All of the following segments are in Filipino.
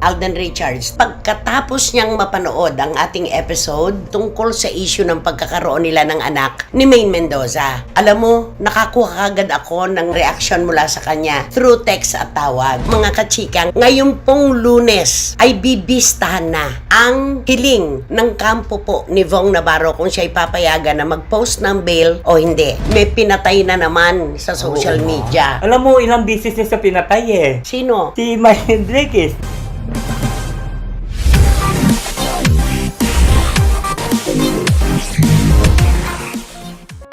Alden Richards. Pagkatapos niyang mapanood ang ating episode tungkol sa issue ng pagkakaroon nila ng anak ni Maine Mendoza, alam mo, nakakuha agad ako ng reaction mula sa kanya through text at tawag. Mga kachikang, ngayon pong Lunes ay bibistahan na ang hiling ng kampo po ni Vong Navarro kung siya ipapayagan na mag-post ng bail o hindi. May pinatay na naman sa social media. Alam mo, ilang bisis niya sa pinatay eh. Sino? Si Mike Enriquez.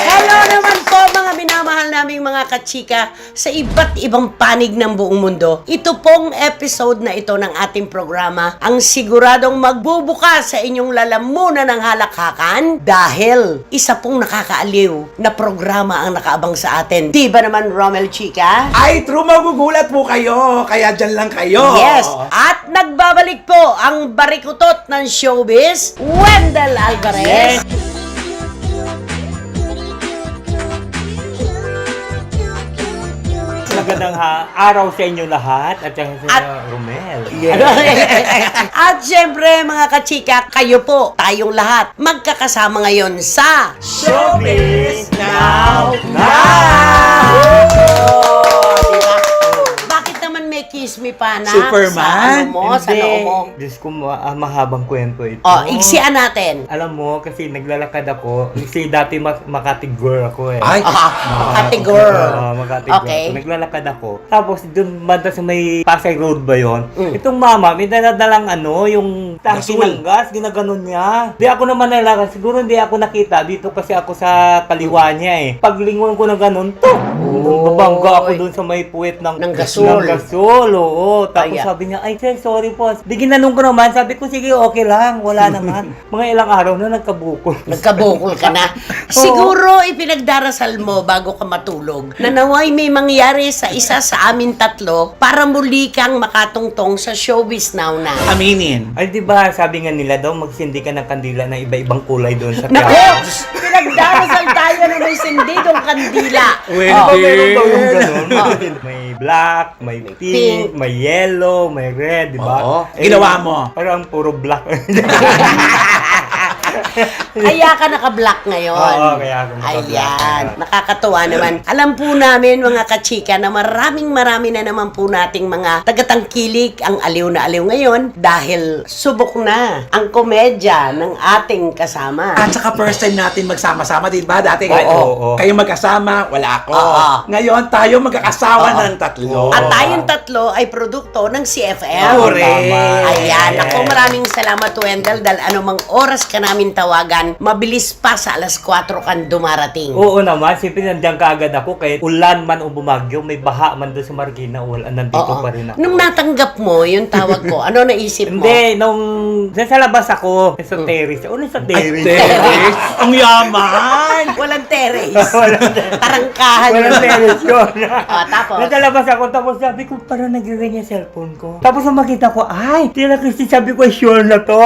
Hello naman po mga minamahal naming mga kachika sa iba't ibang panig ng buong mundo. Ito pong episode na ito ng ating programa ang siguradong magbubukas sa inyong lalamunan ng halakhakan dahil isa pong nakakaaliw na programa ang nakaabang sa atin. Di ba naman, Romel Chika? Ay, true, magugulat po kayo. Kaya dyan lang kayo. Yes! At nagbabalik po ang barikutot ng showbiz, Wendell Alvarez. Magandang araw sa inyo lahat at sa Romel. At syempre mga kachika, kayo po, tayong lahat, magkakasama ngayon sa Showbiz Now! Diba? Bakit naman may kiss me pa na Superman? sa noo mo? Diyos ko, mahabang kwento ito. Oh, igsian natin. Alam mo, kasi naglalakad ako. Kasi dati Makati girl ako eh. Ay, Makati girl. Makati Okay. girl. Naglalakad ako. Tapos, dun banda sa may Pasay Road ba yun? Mm. Itong mama, may daladalang yung tangki Gasol. ng gas, ginaganon niya. Di ako naman nalakad. Siguro hindi ako nakita. Dito kasi ako sa kaliwa niya eh. Paglingon ko na ganon, babangga ako dun sa may puwet ng gasol. Ng gasol, oo. Tapos Kaya. sabi niya, ay sir, sorry po. Di ginanong ko naman. Sabi ko, sige, okay lang. Wala naman. Mga ilang araw na nagkabukol. Nagkabukol ka na. Siguro ipinagdarasal mo bago ka matulog na naway may mangyari sa isa sa amin tatlo para muli kang makatungtong sa Showbiz Now na. aminin. Ay, di ba, sabi nga nila daw, magsindi ka ng kandila na iba-ibang kulay doon sa Naku! Quiapo. Pinagdarasal tayo na may sindidong kandila. Oh, meron daw yung ganun. Oh. May black, may pink. pink, may yellow, may red, di ba? Oo. Eh, Ginawa mo. Parang puro black. Kaya ka naka-black ngayon. Oo, kaya ako naka-black. Ayan. Nakakatuwa naman. Alam po namin mga kachika na marami na naman po nating mga tagatangkilik ang aliw na aliw ngayon dahil subok na ang komedya ng ating kasama. At saka first time natin magsama-sama, di ba? Dati Ay, oo. kayo magkasama, wala ako. Oo. Ngayon, tayo magkakasawa Oo. ng tatlo. At tayong tatlo ay produkto ng CFM. Correct. Ayan. Yes. Ako maraming salamat, Wendell, dahil anumang oras ka namin tawagan, mabilis pa sa alas 4 kan dumarating. Oo naman, siyempre nandiyan ka agad ako kahit ulan man o bumagyo, may baha man doon sa Marikina, nandito Oo. pa rin ako. Nung natanggap mo yung tawag ko, ano naisip mo? Hindi, nung nasa labas ako, sa terrace. Ano sa terrace? Teres, ang yaman! Walang terrace. Walang Tarangkahan Walang yun. terrace yun. Tapos? Nasa labas ako, tapos sabi ko, parang nag-ring yung cellphone ko. Tapos nung makita ko, ay, tira Christy, sabi ko, sure na to.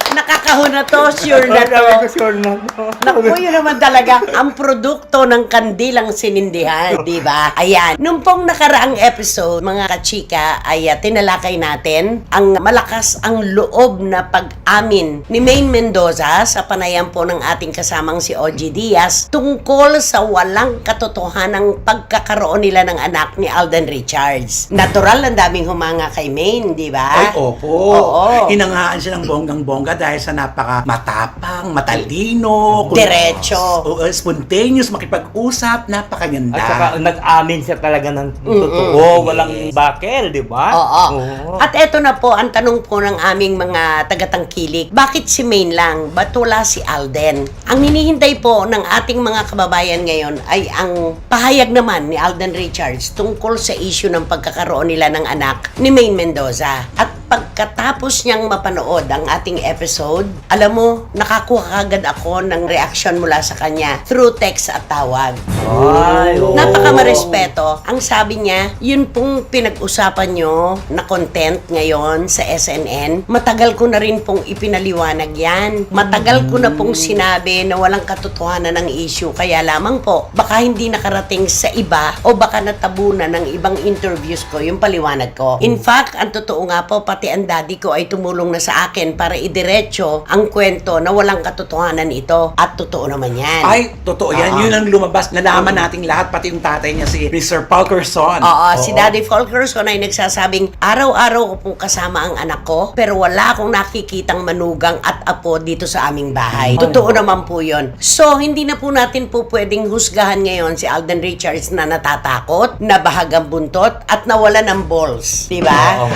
Nakakahon na to, sure na to. Sabi ko, sure na to. Naku, yun naman talaga ang produkto ng kandilang sinindihan, di ba? Ayan. Nung pong nakaraang episode, mga kachika, ay tinalakay natin ang malakas ang loob na pag-amin ni Maine Mendoza sa panayam po ng ating kasamang si OG Diaz tungkol sa walang katotohanang pagkakaroon nila ng anak ni Alden Richards. Natural, ang daming humanga kay Maine, di ba? Ay, opo. Oo. Inangaan silang bonggang-bongga dahil sa napaka-matapang, matalino, Diretso. spontaneous, makipag-usap, napakaganda. At saka nag-amin siya talaga ng totoo, walang bakel, di ba? Oo. Oo. At eto na po ang tanong po ng aming mga tagatangkilik. Bakit si Maine lang? Ba't wala si Alden? Ang hinihintay po ng ating mga kababayan ngayon ay ang pahayag naman ni Alden Richards tungkol sa issue ng pagkakaroon nila ng anak ni Maine Mendoza. At pagkatapos niyang mapanood ang ating episode, alam mo, nakakuha agad ako ng reaction mula sa kanya through text at tawag. Ay, oo. Napaka-marespeto. Ang sabi niya, yun pong pinag-usapan nyo na content ngayon sa SNN, matagal ko na rin pong ipinaliwanag yan. Matagal ko na pong sinabi na walang katotohanan ng issue. Kaya lamang po, baka hindi nakarating sa iba o baka natabunan ng ibang interviews ko yung paliwanag ko. In fact, ang totoo nga po, pati ang daddy ko ay tumulong na sa akin para idiretso ang kwento na walang katotohanan ito. At totoo naman yan. Ay, totoo yan. Yun ang lumabas. Nalaman nating lahat, pati yung tatay niya, si Mr. Parkerson. Oo, si Daddy Fulkerson ay nagsasabing, araw-araw ko pong kasama ang anak ko, pero wala akong nakikitang manugang at apo dito sa aming bahay. Totoo naman po yun. So, hindi na po natin po pwedeng husgahan ngayon si Alden Richards na natatakot, na bahagang buntot, at nawala ng balls. Diba?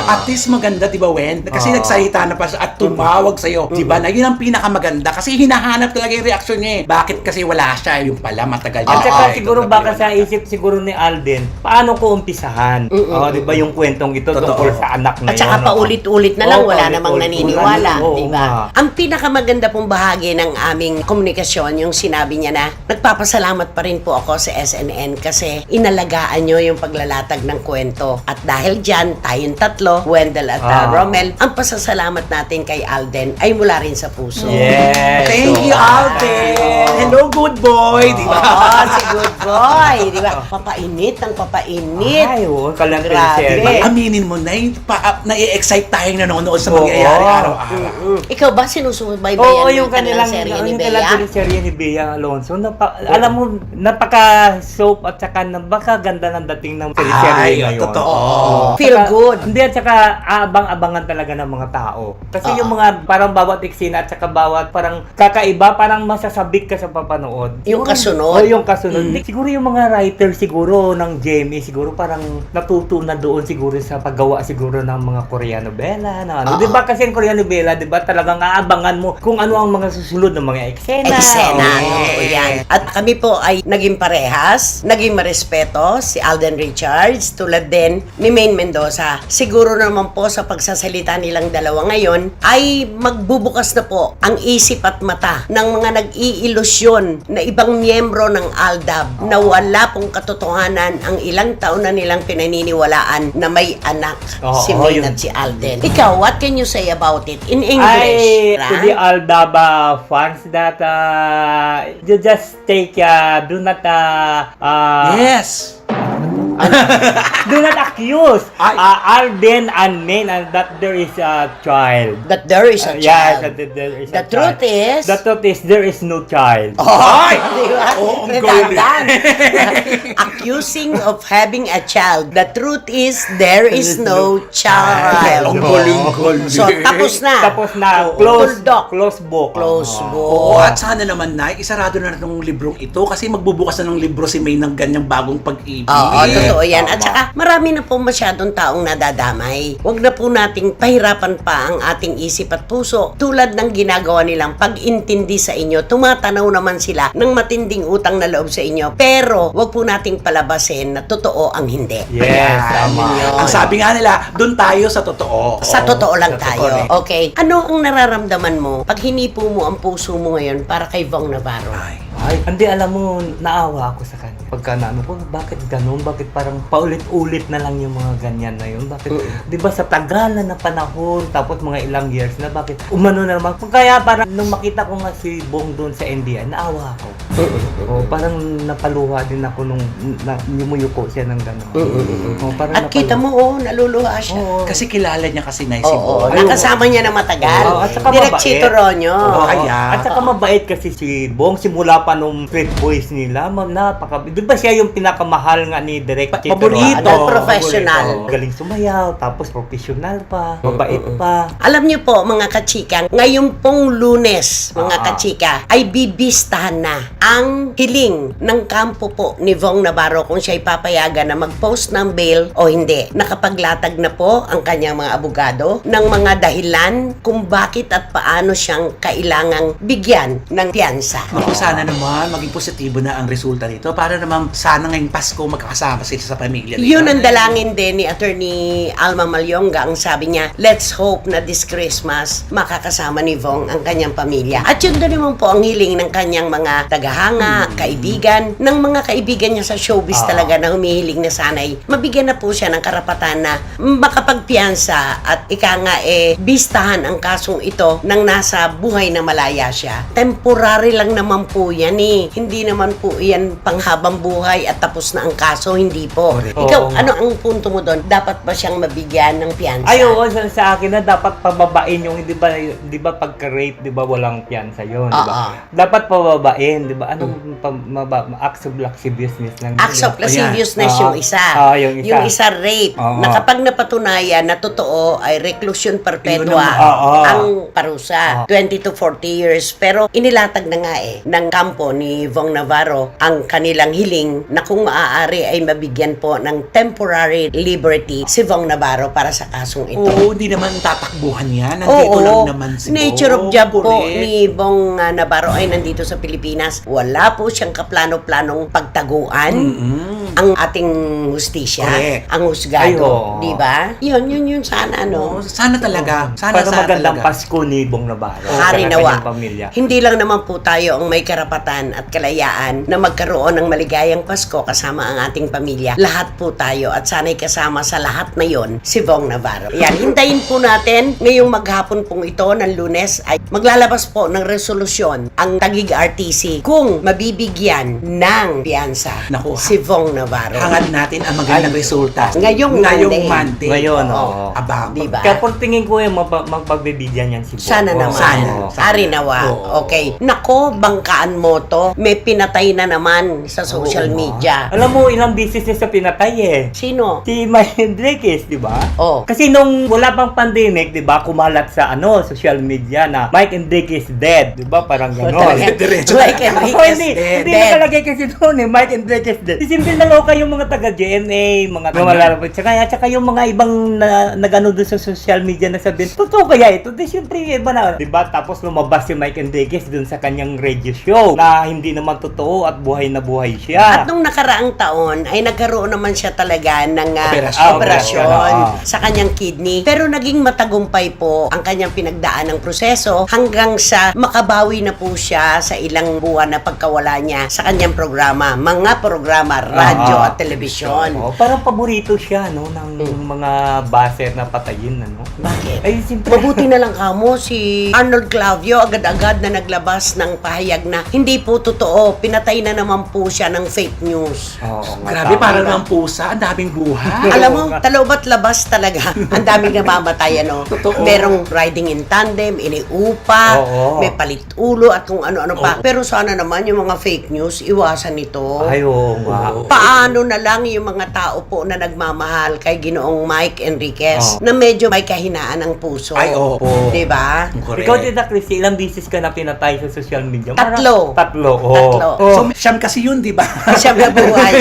At least maganda, di ba, Wen? Kasi nagsalita na pa siya at tumawag sa'yo. Di ba? Na yun ang pinakamaganda. Kasi hinahanap talaga yung reaksyon niya eh. Bakit kasi wala siya? Yung pala, matagal At saka Ay, siguro ito, baka sa isip siguro ni Alden, paano ko umpisahan? Oh, 'di ba yung kwentong ito Totoo. tungkol sa anak na At saka yun, paulit-ulit na lang, Oo, wala namang paulit-ulit. naniniwala, Oo, di ba? nga. Ang pinakamaganda pong bahagi ng aming komunikasyon, yung sinabi niya na, nagpapasalamat pa rin po ako sa SNN kasi inalagaan nyo yung paglalatag ng kwento. At dahil dyan, tayong tatlo, Wendell at Romel, ang pasasalamat natin kay Alden ay mula rin sa puso. Yes. Thank you, Alden! Hello, good boy! Di ba? Oo, si good boy, di ba? Papainit ng papainit. Ay, oo, kalang Grabe. teleserye. Aminin mo na, nai-excite tayong nanonood sa mangyayari Oo. araw-araw. Ikaw ba sinusubaybayan Oo, mo yung kanilang serye ni yung Bea? kanilang teleserye ni Bea Alonso. Alam mo, napaka-soap at saka napakaganda ng dating ng teleserye Ay, ngayon. totoo. Feel Saka- good. Hindi, at saka abang-abangan talaga ng mga tao. Kasi yung mga parang bawat eksena at saka bawat parang kakaiba, parang masasabik ka sa papanood. Yung Siguro- kasunod. Oo, yung kasunod. Siguro yung mga writer siguro ng Jamie, siguro parang natuto na doon siguro sa paggawa siguro ng mga Korean novela. Na ano. Di ba kasi ang Korean novela, di ba talagang aabangan mo kung ano ang mga susunod ng mga eksena. Eksena, Oo. totoo yan. At kami po ay naging parehas, naging marespeto si Alden Richards, tulad din ni Maine Mendoza. Siguro naman po sa pagsasalita nilang dalawa ngayon, ay magbubukas na po ang isip at mata ng mga nag-iilusyon na ibang miyembro ng ALDAB na wala pong katotohanan ang ilang taon na nilang pinaniniwalaan na may anak Oo, si Maine yun. at si Alden. Ikaw, what can you say about it in English? Ay, to the Right? Aldaba fans that you just take, do not, Yes! do not accuse Ay. Alden and Maine and that there is a child. That there is a Yes, child. that there is The a truth child. is... The truth is, there is no child. Ay! Di ba? Oo, ang Natandaan. Accusing of having a child. The truth is, there is no child. Ang galing-galing. So, tapos na. Tapos na, Tuldok. close book. Close Oo, book. at sana naman na, isarado na itong librong ito kasi magbubukas na ng libro si May ng ganyang bagong pag-ibig. Oo, totoo yan. At Tama. saka, marami na po masyadong taong nadadamay. Huwag na po nating pahirapan pa ang ating isip at puso. Tulad ng ginagawa nilang pag-intindi sa inyo, tumatanaw naman sila ng matinding utang na loob sa inyo. Pero, huwag po nating palabasin na totoo ang hindi. Yes, tama. Yun. Ang sabi nga nila, doon tayo sa totoo. Sa totoo lang sa tayo. totoo. Okay. Ano ang nararamdaman mo pag hinipo mo ang puso mo ngayon para kay Vong Navarro? Ay, hindi, alam mo, naawa ako sa kanya. Pagka naano ko, bakit ganun? Bakit parang paulit-ulit na lang yung mga ganyan na yun? Bakit, di ba sa tagal na panahon, tapos mga ilang years na, bakit umano na naman? Kaya parang nung makita ko nga si Bong doon sa NBI, naawa ako. Parang napaluha din ako nung yumuyuko siya ng gano'n. Parang At kita mo, naluluha siya. Oo. Kasi kilala niya kasi na si Oo, Bong. nakasama niya na matagal. Oo, at saka Direct mabait. Chito Ronyo. Oo, kaya. At saka mabait kasi si Bong, simula pa nung Street Boys nila, di ba siya yung pinakamahal nga ni Direk Chito? Paborito. At professional. Paborito. Galing sumayaw, tapos professional pa, mabait pa. Alam niyo po, mga kachika, ngayon pong Lunes, mga kachika, ay bibistahan na ang hiling ng kampo po ni Vong Navarro kung siya ipapayagan na mag-post ng bail o hindi. Nakapaglatag na po ang kanyang mga abogado ng mga dahilan kung bakit at paano siyang kailangang bigyan ng piyansa. Ako sana naman, maging positibo na ang resulta nito para naman sana ngayong Pasko magkakasama sila sa pamilya nila. Yun ang dalangin din ni Attorney Alma Malyonga. Ang sabi niya, let's hope na this Christmas makakasama ni Vong ang kanyang pamilya. At yun din naman po ang hiling ng kanyang mga tagahanga, kaibigan, ng mga kaibigan niya sa showbiz talaga na humihiling na sanay, mabigyan na po siya ng karapatan na makapagpiyansa at bistahan ang kasong ito nang nasa buhay na malaya siya. Temporary lang naman po yan eh. Hindi naman po yan panghabang buhay at tapos na ang kaso, hindi po. Correct. Ikaw, Oo nga. ano ang punto mo doon? Dapat ba siyang mabigyan ng piyansa? Ay, oo, sa akin na dapat pababain yung, di ba pagka-rape, di ba walang piyansa yun, di ba? Oo. Dapat pababain, di ba? Anong acts of lasciviousness lang. yun, Acts of di ba? lasciviousness Ayan. yung isa. Yung isa. Rape. Oo. Na kapag napatunayan na totoo ay reclusion perpetua Oo. ang parusa. 20 to 40 years. Pero inilatag na nga ng kampo ni Vong Navarro ang kanilang hiling na kung maaari ay mabigyan po ng temporary liberty si Vong Navarro para sa kasong ito. Oo, hindi naman tatakbuhan yan. Nandito lang naman si Nature of Bong. job po Correct. ni Bong Navarro ay nandito sa Pilipinas. Wala po siyang kaplano-planong pagtaguan ang ating hustisya, Correct. ang husgado, Ay, oo. di ba? Yun sana Oo, no. sana talaga. Para magandang talaga. Pasko ni Bong Navarro. Hari sa nawa. kanyang pamilya. Hindi lang naman po tayo ang may karapatan at kalayaan na magkaroon ng maligayang Pasko kasama ang ating pamilya. Lahat po tayo at sana'y kasama sa lahat na yon si Vong Navarro. Yan, hintayin po natin ngayong maghapon pong ito ng Lunes ay maglalabas po ng resolusyon ang Taguig RTC kung mabibigyan ng piyansa Naku, si Vong Navarro. Hangad natin ang magandang resulta. Ngayong Monday. Ngayon, Oo. oo. Aba, Diba? Kaya kung tingin ko yung magpagbibigyan yan si Bong. Sana Oo. naman. Sana. Ari nawa. Oo. Okay. Nako, bangkaan mo to. May pinatay na naman sa social Oo, media. Alam mo, ilang business niya sa pinatay eh. Sino? Si Mike Enriquez, di ba? Oh. Kasi nung wala pang pandemic, di ba, kumalat sa social media na Mike Enriquez dead, di ba? Parang gano'n. Diretso Like talaga. Enriquez. Oh, hindi Dead. nakalagay kasi doon eh, Mike Enriquez dead. Simple na loka yung mga taga-GMA, mga lumalabot. Tsaka yung mga ibang nag-ano doon sa social media na sabihin, totoo kaya ito? Di syempre, iba na. Di ba? Tapos lumabas si Mike Enriquez doon sa kanyang radio show na hindi naman totoo at buhay na buhay siya. At nung nakaraang taon ay nagkaroon naman siya talaga ng Operasyon. operasyon Oo. sa kanyang kidney. Pero naging matagumpay po ang kanyang pinagdaan ng proseso hanggang sa makabawi na po siya sa ilang buwan na pagkawala niya sa kanyang programa. Mga programa, radyo Oo. at telebisyon. Oh, parang paborito siya no ng mga baser na patayin ano. Bakit? Ay simple. Mabuti na lang kamo si Arnold Clavio agad-agad na naglabas ng pahayag na hindi po totoo. Pinatay na naman po siya ng fake news. Oo, nga, Grabe, tama parang ka. ng pusa. Ang daming buhay. Alam mo, talobat labas talaga. Ang daming namamatay, ano? Totoo. Merong riding in tandem, iniupa, Oo. may palit ulo at kung ano-ano pa. Oo. Pero sana naman yung mga fake news, iwasan ito. Ay, oo nga. Oo. Paano na lang yung mga tao po na nagmamahal kay Ginoong Mike Enriquez Oo. na medyo may kahinaan ng puso. Ay, oo. Diba? Correct. Ikaw, Tita Christy, ilang bisis ka na pinatay sa social media? Tatlo. Tatlo, oo. Tatlo. Oh. So, siyam kasi yun, di ba? Siya na buhay.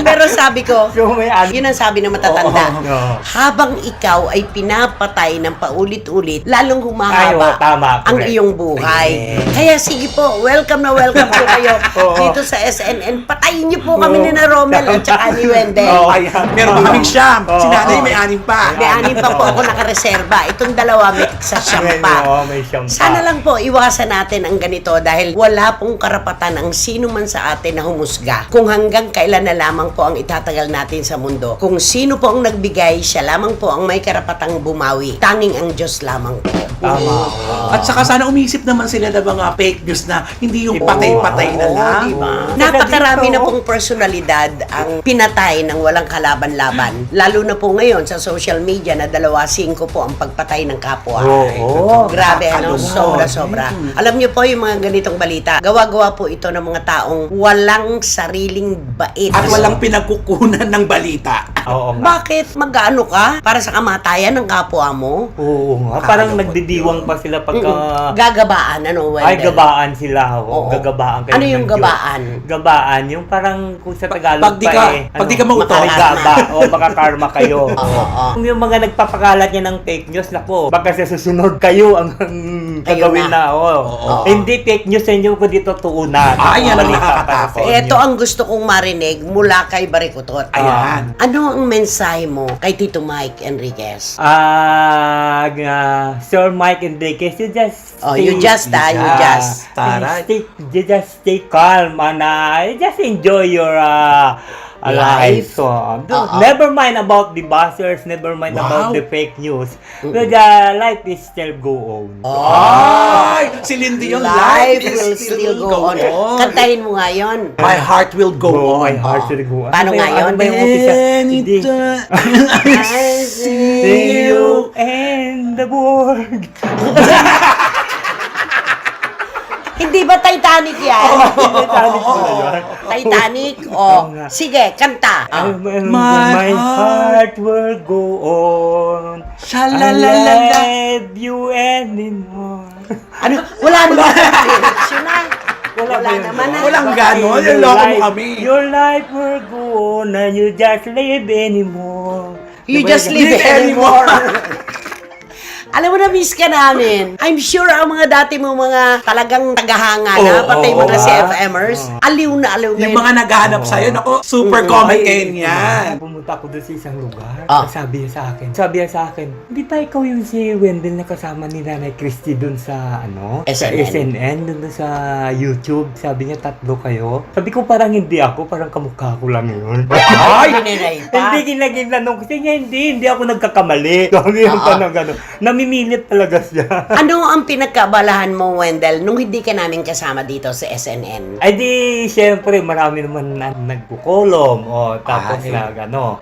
Pero sabi ko, So, may yun ang sabi ng matatanda. Oo. Habang ikaw ay pinapatay ng paulit-ulit, lalong Ay, humahaba oo, tama. ang Correct. iyong buhay. Correct. Kaya sige po, welcome na welcome po kayo Oo. dito sa SNN. Patayin niyo po kami Oo. ni na Romel at saka ni Wendell. Oo. Ayan. Meron pa kaming siyam. Oo. Si nanay Oo. may anim pa. May anim pa po ako nakareserba. Itong dalawa may sa siyam pa. Oo, may siyam pa. Sana lang po iwasan natin ang ganito dahil wala pong karapatan ang sino man sa atin na humusga. Kung hanggang kailan na lamang po ang itatagal natin sa mundo. Kung sino po ang nagbigay, siya lamang po ang may karapatang bumawi. Tanging ang Diyos lamang po. Tama. oo. At saka sana umisip naman sila ng mga fake news na hindi yung patay-patay na Oo, lang. diba? Oo. Napakarami Dito. na pong personalidad ang pinatay ng walang kalaban-laban. Lalo na po ngayon sa social media na 2-5 po ang pagpatay ng kapwa. Oo. Grabe, ano? Nakakalungkot. Sobra-sobra. Alam niyo po yung mga ganitong balita, gawa-gawa po ito ng mga taong walang sariling bait. At walang pinagkukunan ng balita. Oo nga. Bakit? Mag-ano ka? Para sa kamatayan ng kapwa mo? Oo nga. Parang nagdidiwang pa sila pagka... Gagabaan, ano, Wendell? Ay, gabaan sila. Oo. Gagabaan kayo Ano yung ng Diyos. gabaan? Gabaan, yung parang kung sa Tagalog Pag di pa ka- eh. pag di ka mauto. May gaba. O baka karma kayo. Oo. Yung mga nagpapakalat niya ng fake news, nako, baka sa susunod kayo ang gagawin na. na. Oo. Hindi fake news sa inyo, kundi totoo na. Ay, yan ang Balita para nakakatakot. sa inyo. Ito ang gusto kong marinig mula kay Barikutot. Ayan. Ano ang mensahe mo kay Tito Mike Enriquez? Sir Mike Enriquez, you just You just. Taray. you just stay calm and you just enjoy your life. So, never mind about the buzzers, never mind about the fake news. But life is still go on. Ay! Si Lindy yung Life will still go on. Kantahin mo nga yun. My heart will go on. My heart will go on. Paano nga yun? Ano ba yung umpisa? Hindi. I see you. And the world. Hindi ba Titanic yan? Titanic pala yun. Titanic? Oo nga. Sige, kanta. My heart will go on. I Shalalala. love you anymore. Ano? Wala naman. Direksyon na. Wala ba yun? naman na. Walang ganon. Yung loko mo kami. Your life will go on and you just live anymore. You Diba just yun? live Live anymore. Alam mo na, miss ka namin. I'm sure ang mga dati mo mga talagang tagahanga na, pati mga CFMers, aliw na Yung mga naghahanap sa'yo, naku, super comment kayo niyan. Pumunta ako doon sa isang lugar. Ah. Sabi niya sa akin, hindi ba ikaw yung si Wendell na kasama ni Nanay Christy doon sa sa SNN. SNN, doon sa YouTube. Sabi niya, 3 kayo. Sabi ko, parang hindi ako, parang kamukha ko lang yun. Ay! Pininay pa. Hindi ginagin kasi niya, hindi ako nagkakamali. Sabi yung tanong gano'n. Namimilit talaga siya. Ano ang pinagkabalahan mo, Wendell, nung hindi ka namin kasama dito sa SNN? Ay di, syempre, marami naman na nagkukolom. Tapos Ay.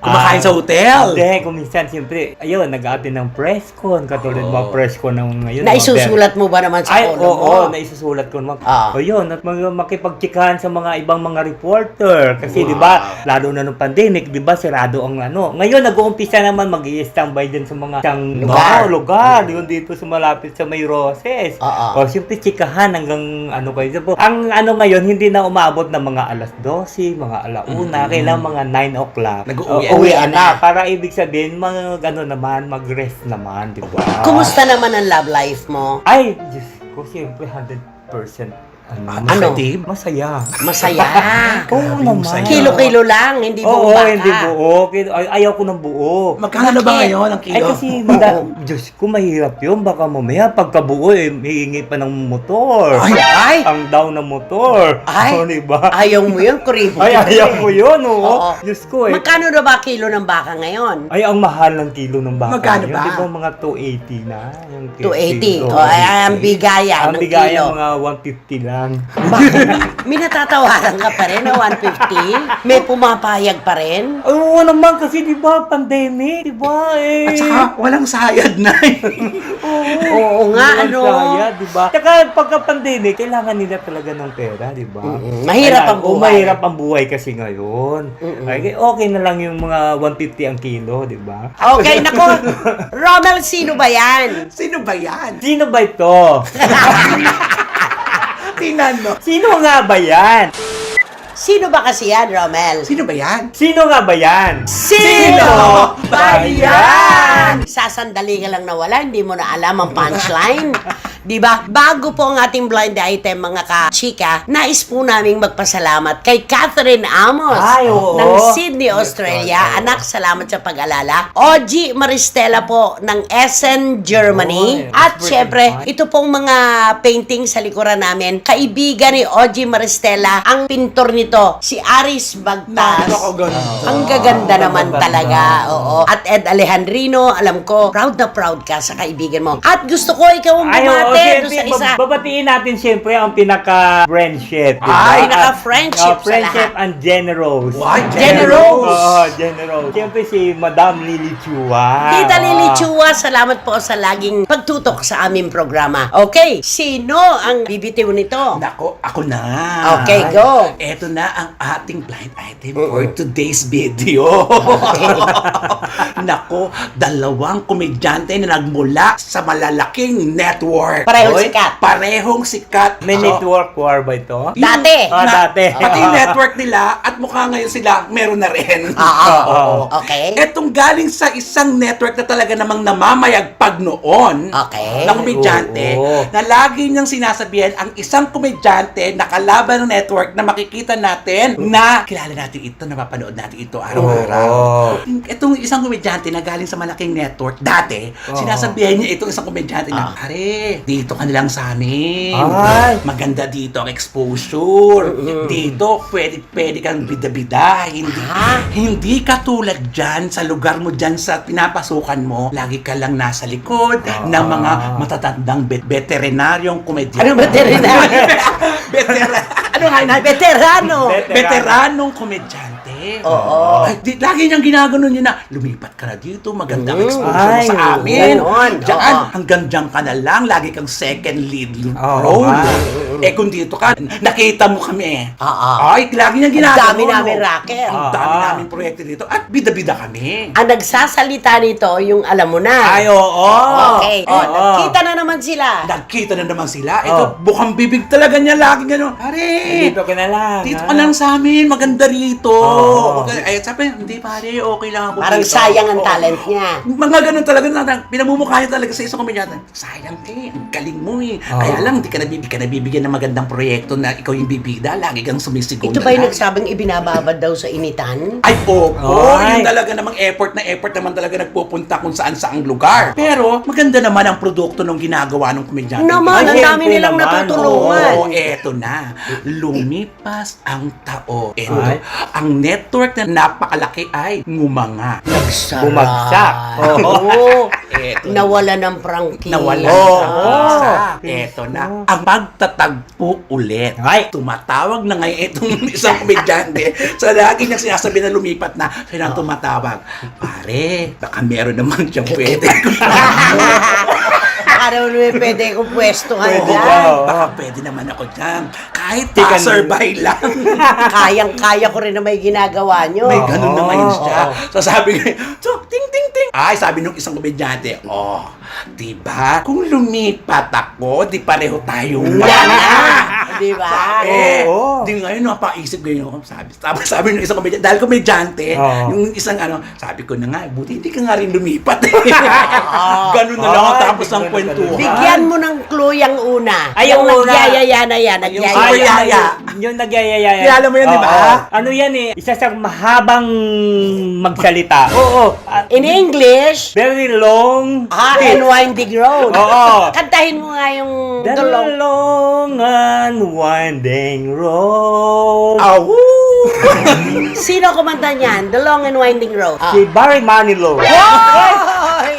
kumakain sa hotel. Hindi, kuminsan, syempre, ayun, nag-aatin ng press con. Katulad mga press con ng ngayon. Naisusulat mo ba naman sa Ay, kolom mo? oo, naisusulat ko naman. Ah. O yun, at makipagtsikahan sa mga ibang mga reporter. Kasi, di ba, lalo na nung pandemic, di ba, sirado ang Ngayon, nag-uumpisa naman mag-i-standby din sa mga isang lugar. Yun dito sa malapit sa May Roses. O, siyempre, tsikahan hanggang kayo. Ang ngayon, hindi na umabot ng mga alas 12, mga alauna, kailang mga 9 o'clock. Nag-uwi na. Para ibig sabihin, naman, mag-rest naman, di ba? Kumusta naman ang love life mo? Ay, Diyos ko, siyempre 100% masaya. Masaya. Oo naman. Kilo-kilo lang, hindi buong Oo, baka. hindi buo. Ayaw ko ng buo. Magkano ba ngayon ang Ay kilo? kasi, Diyos ko, mahirap yun. Baka mamaya, pagkabuo, hihingi pa ng motor. Ay! Ang down ng motor. Ay! O, diba? Ayaw mo yun, kuribo. Ay, ayaw ko yun, oo. Oo. Diyos ko, Magkano na ba kilo ng baka ngayon? Ay, ang mahal ng kilo ng baka. Magkano ngayon. ba? Di ba mga 280 na? Yung 280. kilo. Ay, ang bigaya Ang ng bigaya kilo. mga 150 lang. May natatawaran ka pa rin na 150? May pumapayag pa rin? Oo naman kasi di ba pandemic, di ba At saka, walang sayad na Oo nga, Sayad, di ba? Tsaka pagka pandemic, kailangan nila talaga ng pera, di ba? Mahirap ang buhay. Mahirap ang buhay kasi ngayon. Ay, okay na lang yung mga 150 ang kilo, di ba? Okay, nako. Romel, sino ba yan? Sino ba yan? Sino ba ito? Tingnan mo. Sino nga ba yan? Sino ba kasi yan, Romel? Sino ba yan? Sino nga ba yan? Sino ba yan? Sasandali ka lang nawala, hindi mo na alam ang punchline. Diba? Bago po ang ating blind item, mga ka-chika, nais po naming magpasalamat kay Catherine Amos Ay, oo. ng Sydney, Australia. Anak, salamat sa pag-alala. OG Maristela po ng Essen, Germany. Oh, At that's syempre, very ito pong mga painting sa likuran namin. Kaibigan ni OG Maristela, ang pintor nito, si Aris Bagtas. Ang gaganda naman talaga. Oo. At Ed Alejandrino, alam ko, proud na proud ka sa kaibigan mo. At gusto ko ikaw ang bumate doon sa isa. Babatiin natin siyempre ang pinaka-friendship. Diba? Ay, pinaka-friendship sa friendship lahat. and generous. Why? Generous. Oo, generous. Siyempre si Madam Lily Chua. Tita Lily Chua, salamat po sa laging pagtutok sa aming programa. Okay, sino ang bibitiw nito? Nako, ako na. Okay, go. Eto na ang ating blind item for today's video. Nako, 2 komedyante na nagmula sa malalaking network. Parehong Oy. sikat. Parehong sikat. May So, network war ba ito? Dati. Dati. Pati yung network nila at mukha ngayon sila meron na rin. Oo. Okay. Etong galing sa isang network na talaga namang namamayagpag noon Okay. na komedyante Oo. na lagi niyang sinasabihan ang isang komedyante na kalaban ng network na makikita natin na kilala natin ito, napapanood natin ito araw-araw. Oo. Itong isang komedyante na galing sa malaking network dati, sinasabihan niya itong isang komedyante na, "Pare, dito ka nilang sa amin. Ay. Maganda dito ang exposure. Dito, pwede kang bida-bida. Hindi ka tulad dyan sa lugar mo dyan sa pinapasukan mo. Lagi ka lang nasa likod ng mga matatandang veterinaryong komedyante." Ano veterinary? Ano nga yun? Veterano. Veteranong komedyante. Oo. Ay, lagi niyang ginaganon niya na, lumipat ka na dito, magandang exposure mo Ay, sa oo. amin. Ganon. Diyan, Oo. hanggang diyan ka na lang, lagi kang second lead Oo, role. nga. Eh kung dito ka, nakita mo kami. Oo. Ay, lagi niyang ginaganon. Ang dami namin racket. Ang dami namin proyekto dito. At bida-bida kami. Ang nagsasalita nito, yung alam mo na. Ay, oo. Okay. Oo. Kita na naman sila. Nagkita na naman sila. Ito, bukang bibig talaga niya lagi gano'n. Pare, Dito ka na lang. dito ha? ka lang sa amin, maganda rito. Oo. Okay. Ay, sabi, hindi pare, okay lang ako Parang dito. sayang ang Oo. talent niya. Mga ganun talaga na pinamumukha niya talaga sa isang komedyante. Sayang ang galing mo eh. Oo. Kaya lang, di ka nabibigyan ng magandang proyekto na ikaw yung bibida. Lagi kang sumisigaw Ito na ba yung lang. nagsabing ibinababad daw sa initan? Ay, opo. Ay. Yung talaga namang effort naman talaga nagpupunta kung saan saang lugar. Pero, maganda naman ang produkto ng ginagawa ng komedyante. Naman, ang Ay, dami syempre nilang naman. natutulungan. Oo, eto na. Lumipas ang tao. Eto, Ay. ang network na napakalaki ay ngumanga. Nagsara. Bumagsak. Oo. Eto. Nawala ng prangkisa. Nawala Oo. ang Eto na. Ang magtatagpo ulit. Ay. Tumatawag na ngayon itong isang komedyante. So, lagi niyang sinasabi na lumipat na. Siya nang tumatawag. Pare, baka meron naman siyang pwede. Araw na pwede kong pwestuhan Pwede dyan. daw. Baka pwede naman ako dyan. Kahit Chicken- passerby lang. Kayang-kaya ko rin na may ginagawa nyo. May ganun na ngayon siya. Oo. So sabi ko, so, ting, ting, ting. Ay, sabi nung isang komedyante, diba? Kung lumipat ako, di pareho tayong Di ba? Oo. Di ngayon, napaisip ko yun. Sabi nung isang komedyante, dahil komedyante, Oo. yung isang sabi ko na nga, buti hindi ka nga rin lumipat. Ganun na lang Ay, ang tapos ng bigyan kwentuhan. Bigyan mo ng clue yung una. Ay, yung una. nagyayaya na yan. Yung Nagyayaya. super yaya. Yung nagyayaya. Kilala mo yun, di ba? Oo. Ano yan eh? Isa sa mahabang magsalita. Oo. In English, Very long. and winding road. Oo. Kantahin mo nga yung The dulong. long and winding road. Aw! Sino kumanta niyan? The Long and Winding Road. Si Barry Manilow. Hoy!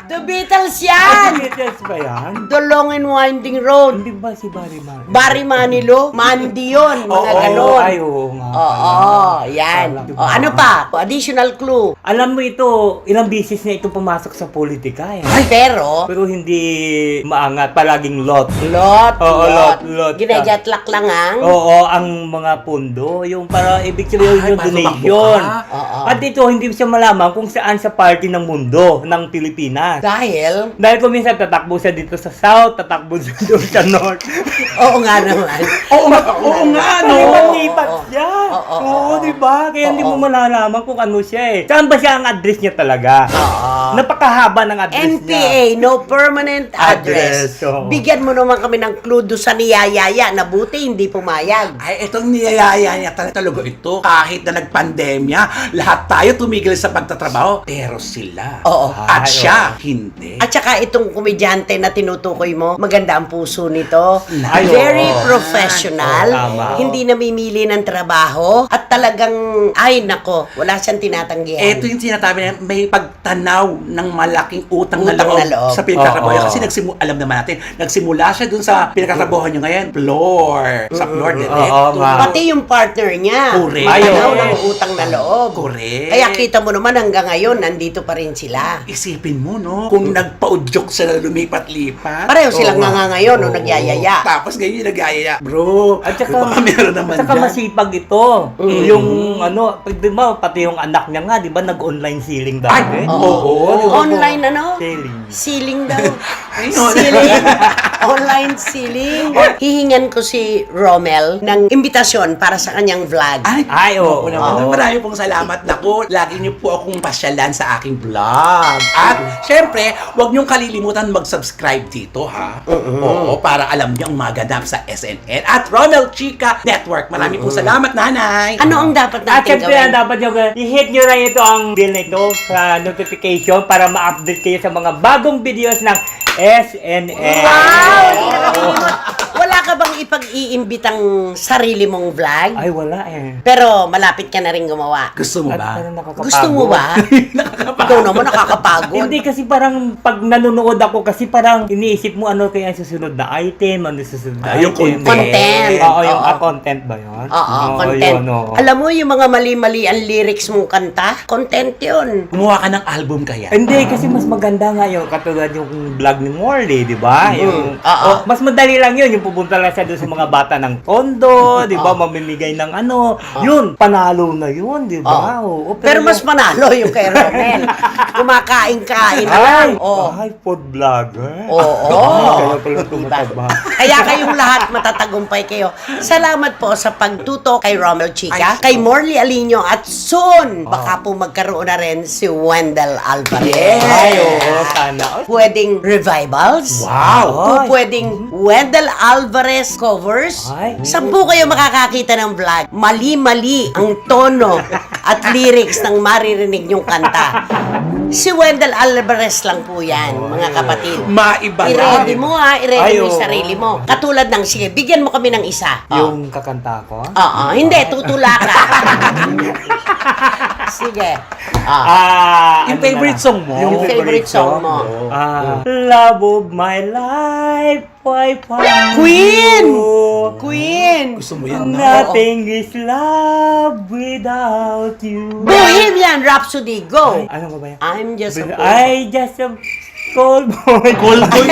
The Beatles yan! Beatles ba yan? The Long and Winding Road. Hindi ba si Barry Manilow? Barry Manilow, Mandy yun, mga Oo. ganon. Ay, oo nga. Oo, yan. Alam. O, ano pa? Additional clue. Alam mo ito, ilang bisis niya ito pumasok sa politika eh. Pero, Pero hindi maangat, palaging lot. Oo, lot. Ginajatlak lang ang. Oo, ang mga pundo, yung para ibig sabihin Ay, yung para donation. tumakbo ka. Oo. At ito, hindi siya malaman kung saan sa party ng mundo ng Pilipinas. Dahil, Dahil kung minsan tatakbo siya dito sa South, tatakbo siya doon sa North. oo nga naman. Oo nga, no? Lipat-lipat siya. Oo, Oo, di ba? Kaya hindi mo malalaman kung ano siya eh. Saan ba siya ang address niya talaga? Napakahaba ng address niya. NPA, no permanent address. Address, oo. Bigyan mo naman kami ng clue doon sa niyayaya na buti hindi pumayag. Ay, itong niyayaya niya talaga ito. Kahit na nagpandemya, lahat tayo tumigil sa pagtatrabaho. Pero sila. Oo. At Ay, siya, hindi. At saka itong komedyante na tinutukoy mo, maganda ang puso nito. Ay, Very oo. professional. Oo, tama. Hindi namimili ng trabaho. At talagang, ay nako, wala siyang tinatanggihan. Ito yung sinasabi na may pagtanaw ng malaking utang na Utang loob, na loob. sa pinagkatrabaho niya. Oo. Kasi alam naman natin, nagsimula siya dun sa pinagkatrabaho niya ngayon, sa floor director. Oo, nga. Pati yung partner niya. Correct. Tanaw Ayun. ng utang na loob. Correct. Kaya kita mo naman hanggang ngayon, nandito pa rin sila. Isipin mo, no? Kung nagpa-udyok sila lumipat-lipat. Pareho silang Oo nga. nga ngayon, Oo. nagyayaya. Tapos ngayon yung nagyayaya. Bro, At saka, baka meron naman at saka dyan. masipag ito. Yung ano, di ba, pati yung anak niya nga, di ba, nag-online selling dati? Ay, oo. di ba po? Online ano? Selling. Ceiling daw. Ayun. Ceiling. Online ceiling. Hihingan ko si Romel ng imbitasyon para sa kanyang vlog. Ay, oo. Naman. Marami pong salamat. Naku, lagi niyo po akong pasyalan sa aking vlog. At, syempre, huwag niyong kalilimutan mag-subscribe dito, ha? Oo, para alam niyo ang maganap sa SNN at Romel Chica Network. Marami pong salamat, nanay. Ano ang dapat At natin syempre, gawin? dapat nyo i-hit nyo na ito ang bell na ito sa notification para ma-update kayo sa mga bagong videos ng SNN. Wow! Hindi nakakalimot. Wala ka bang ipag-iimbitang sarili mong vlog? Ay, wala eh. Pero malapit ka na rin gumawa. Gusto mo At ba? parang nakakapagod. Gusto mo ba? Ikaw naman nakakapagod. Hindi kasi parang pag nanonood ako kasi parang iniisip mo ano kaya ang susunod na item, ano susunod na Yung item. content. Oo, yung Oo. content ba yun? Oo, content. Yun, oo. Alam mo, yung mga mali-mali ang lyrics mong kanta, content yun. Gumawa ka ng album kaya? Hindi, kasi mas maganda nga yung katulad yung vlog ni Morley, di ba? Yung, Oo. mas madali lang yun, yung pupunta lang siya doon sa mga bata ng tondo, di ba? Mamimigay ng ano. Yun, panalo na yun, di ba? Oo, Pero mas manalo yung kay Romel. Kumakain-kain na lang. Oo. Ay, food vlogger. Oo. Kaya pala Diba? tumataba. Kaya kayong lahat matatagumpay kayo. Salamat po sa pagtuto kay Romel Chica, Ay. kay Morley Alinio, at soon, baka po magkaroon na rin si Wendell Alvarez. Yes. Ay, oo, sana. Pwedeng revivals. Wow! Ay. Pwedeng Wendell Alvarez covers. Ay. 10 kayo makakakita ng vlog. Mali-mali ang tono at lyrics ng maririnig nyong kanta. Si Wendell Alvarez lang po yan, mga kapatid. Maiba I-ready mo ha, i-ready Ay, mo yung oo. sarili mo. Katulad ng, sige, bigyan mo kami ng isa. Yung kakanta ko? Oo, hindi, tutula ka. Sige. Yung favorite song mo? Yung favorite song mo. Love of my life, why Queen! Queen! Gusto mo yan, no? Nothing is love without you. Bohemian Rhapsody, go! Ano ba yan? I'm just a fool. I just a cold boy. Cold boy.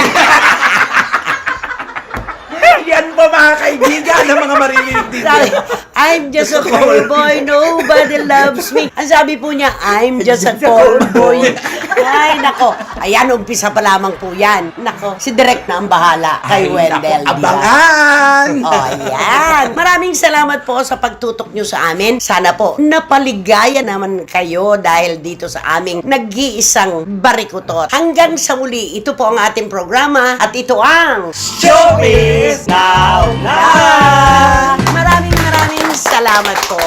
Yan ba mga kaibigan ng mga maririnig dito? Sabi, I'm just a cold boy, nobody loves me. Ang sabi po niya, I'm just a cold boy. Ay, nako. Ayan, umpisa pa lamang po yan. Nako, si Direk na ang bahala kay Ay, Wendell. naku, Diaz. abangan! Oh, yan. Maraming salamat po sa pagtutok nyo sa amin. Sana po napaligaya naman kayo dahil dito sa aming nag-iisang barikutot. Hanggang sa muli, ito po ang ating programa at ito ang Showbiz Now! Maraming salamat po.